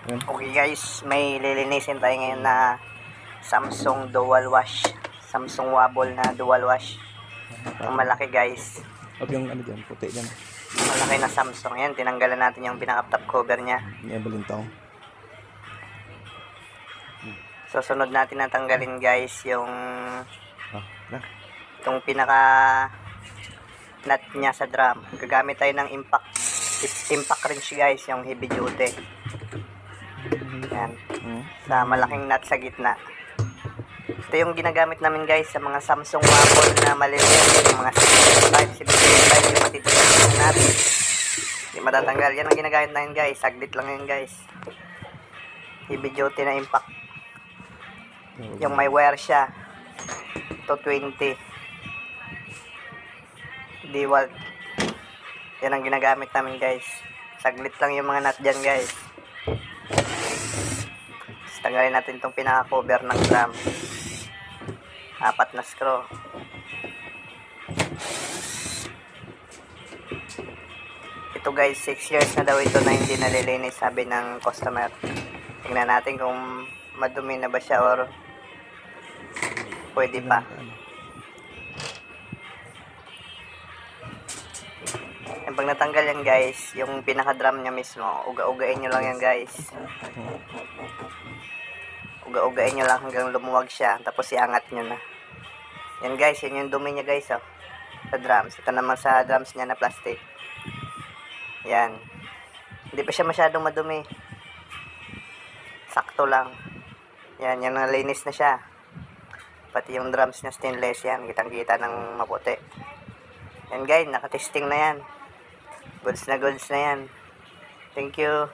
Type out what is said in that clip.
Yan. Okay guys, may lilinisin tayo ngayon na Samsung dual wash. Samsung Wabble na dual wash. Ang malaki guys. Huwag yung ano dyan, puti dyan. Malaki na Samsung. Yan, tinanggalan natin yung pinaka-top cover niya. May balintang. So sunod natin natanggalin guys yung Na. itong pinaka nut niya sa drum. Gagamit tayo ng impact wrench guys, yung heavy duty. Yan. Sa malaking nut sa gitna. Ito yung ginagamit namin guys sa mga Samsung Wabble na maliliit. Yung mga 75 yung matitipid natin. Hindi matatanggal. Yan ang ginagamit namin guys. Saglit lang yun guys. Heavy duty na impact. Yung may wire siya. 220. DeWalt. Yan ang ginagamit namin guys. Saglit lang yung mga nut dyan guys. Tanggalin natin itong pinaka-cover ng drum. 4 na screw. Ito guys, 6 years na daw ito na hindi nalilinis, sabi ng customer. Tingnan natin kung madumi na ba siya or pwede pa. Pag natanggal yan guys, yung pinaka-drum niya mismo, uga-ugain nyo lang yan guys. Uga-ugain nyo lang hanggang lumuwag siya, tapos iangat nyo na. Yan guys, yan yung dumi niya guys, oh. Sa drums. Ito naman sa drums niya na plastic. Yan. Hindi pa siya masyadong madumi. Sakto lang. Yan, yan nalinis na siya. Pati yung drums niya stainless yan, kitang-kita ng maputi. Yan guys, nakatesting na yan. Goods na yan. Thank you.